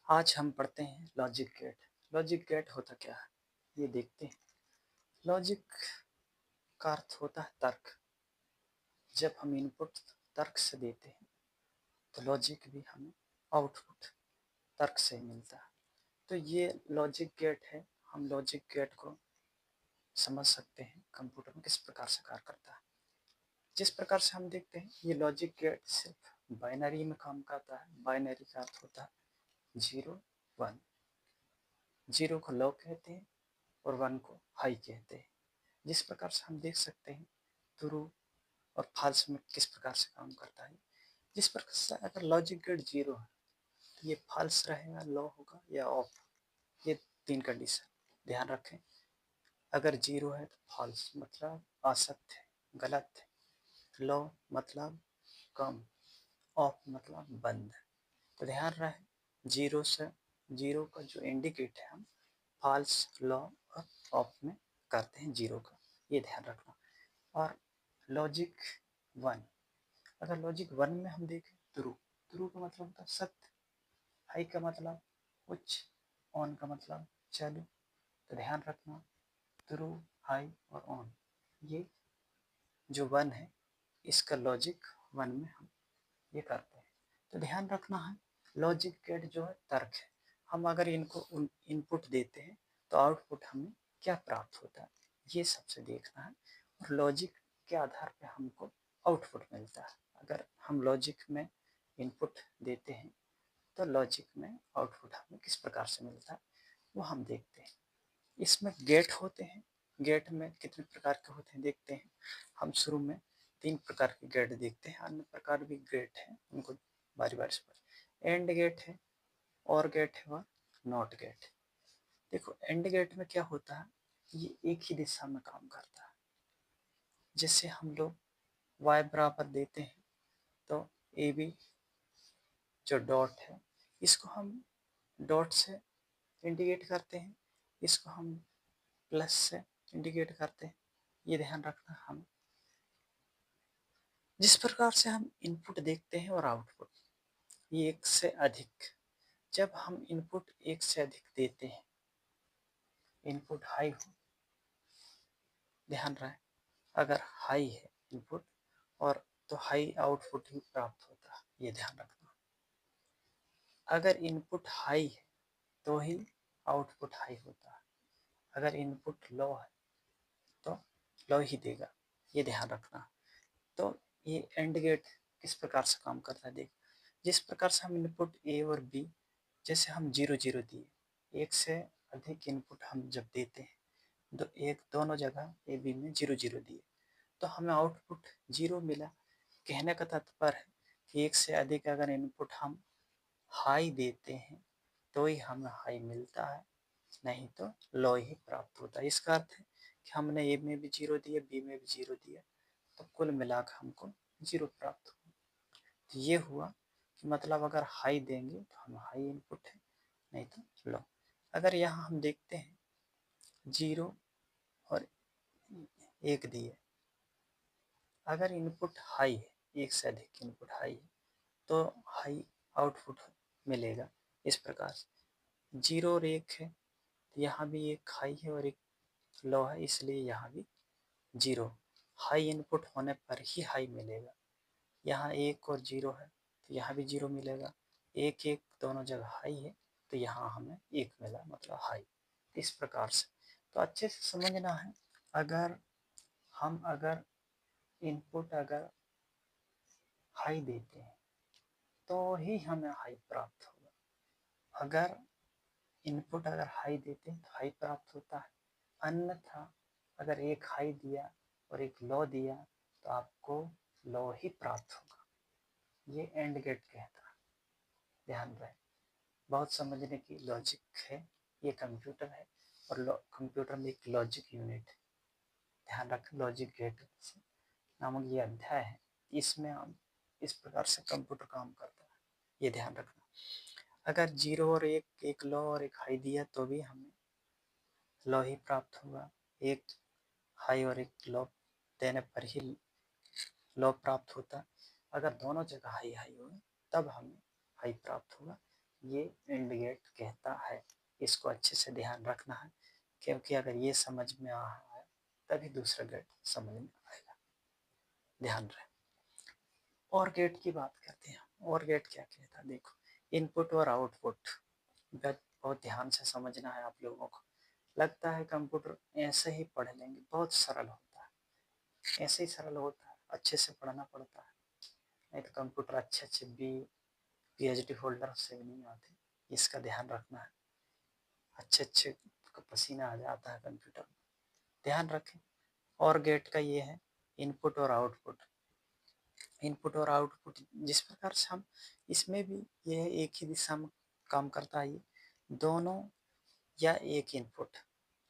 आज हम पढ़ते हैं लॉजिक गेट। लॉजिक गेट होता क्या है ये देखते हैं। लॉजिक का अर्थ होता है तर्क। जब हम इनपुट तर्क से देते हैं तो लॉजिक भी हमें आउटपुट तर्क से मिलता है। तो ये लॉजिक गेट है। हम लॉजिक गेट को समझ सकते हैं कंप्यूटर में किस प्रकार से कार्य करता है। जिस प्रकार से हम देखते हैं ये लॉजिक गेट सिर्फ बाइनरी में काम करता है। बाइनरी का अर्थ होता है 0 1। 0 को लो कहते हैं और 1 को हाई कहते हैं। जिस प्रकार से हम देख सकते हैं ट्रू और फॉल्स में किस प्रकार से काम करता है। जिस प्रकार से अगर लॉजिक गेट 0 है तो ये फॉल्स रहेगा, लो होगा या ऑफ। ये तीन कंडीशन ध्यान रखें। अगर 0 है तो फॉल्स मतलब असत्य है, गलत है। लो मतलब कम, ऑफ मतलब बंद है। तो ध्यान रहे 0 से 0 का जो इंडिकेट है हम फॉल्स, लो और ऑफ में करते हैं 0 का, ये ध्यान रखना। और लॉजिक 1, अगर लॉजिक 1 में हम देखें ट्रू, ट्रू का मतलब होता है सत्य, हाई का मतलब उच्च, ऑन का मतलब चालू। तो ध्यान रखना ट्रू, हाई और ऑन, ये जो 1 है इसका लॉजिक 1 में हम ये करते हैं। तो ध्यान रखना है लॉजिक गेट जो है तर्क है। हम अगर इनको इनपुट देते हैं तो आउटपुट हमें क्या प्राप्त होता है ये सबसे देखना है। और लॉजिक के आधार पे हमको आउटपुट मिलता है। अगर हम लॉजिक में इनपुट देते हैं तो लॉजिक में आउटपुट हमें किस प्रकार से मिलता है वो हम देखते हैं। इसमें गेट होते हैं। गेट में कितने प्रकार के होते हैं देखते हैं। हम शुरू में 3 प्रकार के गेट देखते हैं। अन्य प्रकार भी गेट हैं, उनको बारी बारी से। एंड गेट है, और गेट है और नॉट गेट। देखो एंड गेट में क्या होता है, ये एक ही दिशा में काम करता है। जैसे हम लोग y बराबर देते हैं तो ए बी जो डॉट है इसको हम डॉट से इंडिकेट करते हैं, इसको हम प्लस से इंडिकेट करते हैं। ये ध्यान रखना। हम जिस प्रकार से हम इनपुट देखते हैं और आउटपुट, ये एक से अधिक, जब हम इनपुट एक से अधिक देते हैं, इनपुट हाई हो, ध्यान रहे अगर हाई है इनपुट और तो हाई आउटपुट ही प्राप्त होता है, ये ध्यान रखना। अगर इनपुट हाई है तो ही आउटपुट हाई होता है, अगर इनपुट लो है तो लो ही देगा, ये ध्यान रखना। तो ये एंड गेट किस प्रकार से काम करता है देख। जिस प्रकार से हम इनपुट ए और बी, जैसे हम 0 0 दिए, एक से अधिक इनपुट हम जब देते हैं तो एक दोनों जगह ए बी में 0 0 दिए तो हमें आउटपुट 0 मिला। कहने का तात्पर्य है कि एक से अधिक अगर इनपुट हम हाई देते हैं तो ही हमें हाई मिलता है, नहीं तो लो ही प्राप्त होता है। इसका अर्थ है कि हमने ए में भी 0 दिया, बी में भी 0 दिया, तो कुल मिलाकर हमको 0 प्राप्त हुआ। तो ये हुआ कि मतलब अगर हाई देंगे तो हम हाई इनपुट है, नहीं तो लो। अगर यहाँ हम देखते हैं 0 और 1 दिए, अगर इनपुट हाई है, एक से अधिक इनपुट हाई है तो हाई आउटपुट मिलेगा। इस प्रकार से 0 और 1 है तो यहाँ भी एक हाई है और एक लो है, इसलिए यहाँ भी 0। हाई इनपुट होने पर ही हाई मिलेगा। यहाँ 1 और 0 है तो यहाँ भी 0 मिलेगा। 1 1 दोनों जगह हाई है तो यहाँ हमें 1 मिला, मतलब हाई। इस प्रकार से तो अच्छे से समझना है। अगर हम इनपुट अगर हाई देते हैं तो ही हमें हाई प्राप्त होगा। अगर इनपुट अगर हाई देते हैं तो हाई प्राप्त होता है, अन्यथा अगर एक हाई दिया और एक लो दिया तो आपको लो ही प्राप्त होगा। ये एंड गेट कहता है, ध्यान रहे। बहुत समझने की लॉजिक है। ये कंप्यूटर है और कंप्यूटर में एक लॉजिक यूनिट है, ध्यान रखें। लॉजिक गेट नामक ये अध्याय है, इसमें हम इस प्रकार से कंप्यूटर काम करता है, ये ध्यान रखना। अगर 0 और 1, एक लो और एक हाई दिया तो भी हमें लो ही प्राप्त होगा। एक हाई और एक लो देने पर ही लो प्राप्त होता। अगर दोनों जगह हाई हाई हो तब हमें हाई प्राप्त होगा। ये एंड गेट कहता है। इसको अच्छे से ध्यान रखना है, क्योंकि अगर ये समझ में आ रहा है तभी दूसरा गेट समझ में आएगा। ध्यान रहे। और गेट की बात करते हैं। और गेट क्या कहता है, देखो इनपुट और आउटपुट बहुत ध्यान से समझना है आप लोगों को। लगता है कंप्यूटर ऐसे ही पढ़ लेंगे, बहुत सरल होता है, ऐसे ही सरल होता है, अच्छे से पढ़ना पड़ता है। नहीं तो कंप्यूटर अच्छे बी PhD होल्डर से नहीं आते, इसका ध्यान रखना है। अच्छे पसीना आ जाता है कंप्यूटर में, ध्यान रखें। और गेट का ये है इनपुट और आउटपुट। इनपुट और आउटपुट जिस प्रकार से हम इसमें भी यह एक ही दिशा में काम करता है। ये दोनों या एक इनपुट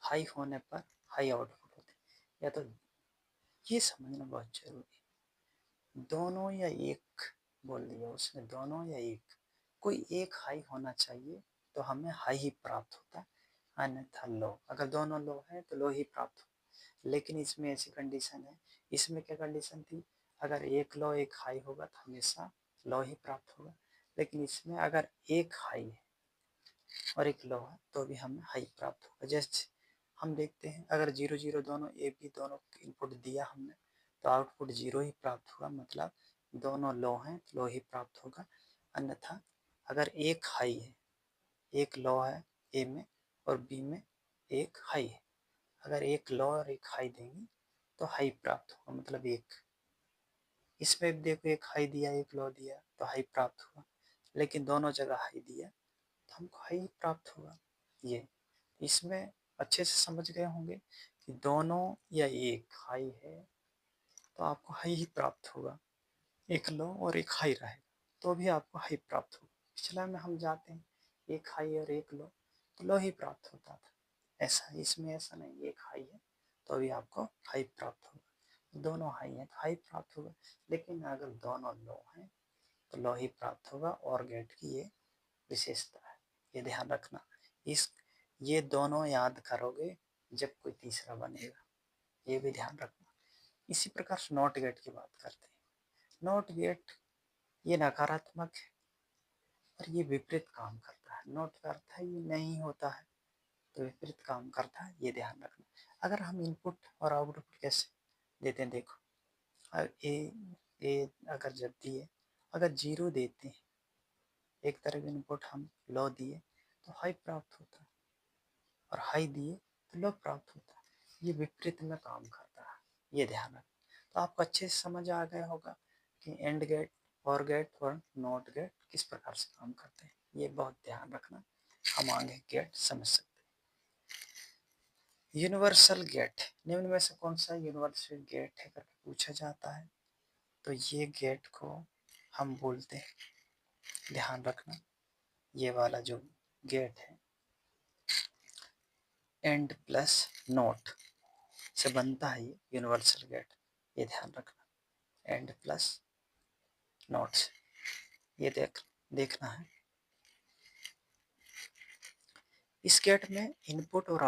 हाई होने पर हाई आउटपुट होते हैं, या तो ये समझना बहुत जरूरी है। दोनों या एक बोल दिया उसने, दोनों या एक, कोई एक हाई होना चाहिए तो हमें हाई ही प्राप्त होता है, अन्यथा लो। अगर दोनों लो है तो लो ही प्राप्त हो। लेकिन इसमें ऐसी कंडीशन है, इसमें क्या कंडीशन थी, अगर एक लो एक हाई होगा तो हमेशा लो ही प्राप्त होगा। लेकिन इसमें अगर एक हाई है और एक लो है तो भी हमें हाई प्राप्त होगा। जैसे हम देखते हैं अगर 0 0 दोनों ए बी दोनों इनपुट दिया हमने तो आउटपुट 0 ही प्राप्त होगा, मतलब दोनों लो हैं तो लो ही प्राप्त होगा। अन्यथा अगर एक हाई है, एक लो है ए में और बी में एक हाई है, अगर एक लो और एक हाई देंगे तो हाई प्राप्त होगा, मतलब एक। इसमें देखो एक हाई दिया एक लो दिया तो हाई प्राप्त हुआ, लेकिन दोनों जगह हाई दिया तो हमको हाई प्राप्त होगा। ये इसमें अच्छे से समझ गए होंगे कि दोनों या एक हाई है तो आपको हाई ही प्राप्त होगा, एक लो और एक हाई रहेगा तो भी आपको हाई प्राप्त होगा। पिछला में हम जाते हैं एक हाई और एक लो तो लो ही प्राप्त होता था, ऐसा इसमें ऐसा नहीं, एक हाई है तो अभी आपको हाई प्राप्त होगा, दोनों हाई हैं तो हाई प्राप्त होगा। लेकिन अगर दोनों लो हैं तो लो ही प्राप्त होगा। और गेट की ये विशेषता है, ये ध्यान रखना। इस ये दोनों याद करोगे जब कोई तीसरा बनेगा, ये भी ध्यान रखना। इसी प्रकार से नॉट गेट की बात करते हैं। नॉट गेट ये नकारात्मक है और ये विपरीत काम करता है। नॉट का अर्थ है ये नहीं होता है, तो विपरीत काम करता है, ये ध्यान रखना। अगर हम इनपुट और आउटपुट कैसे देते हैं, देखो ए अगर जब दिए, अगर 0 देते हैं, एक तरफ इनपुट हम लो दिए तो हाई प्राप्त होता है, और हाई दिए तो लो प्राप्त होता है। ये विपरीत में काम करता है, ये ध्यान रखना। तो आपको अच्छे से समझ आ गया होगा कि एंड गेट, और गेट और नॉट गेट किस प्रकार से काम करते हैं, ये बहुत ध्यान रखना, हम आगे गेट समझ सकते हैं। यूनिवर्सल गेट, निम्न में से कौन सा यूनिवर्सल गेट है करके पूछा जाता है, तो ये गेट को हम बोलते हैं, ध्यान रखना, ये वाला जो गेट है एंड प्लस नॉट से बनता है, ये यूनिवर्सल गेट, ये ध्यान रखना, एंड प्लस नॉट से, ये देखना है। इस गेट में इनपुट और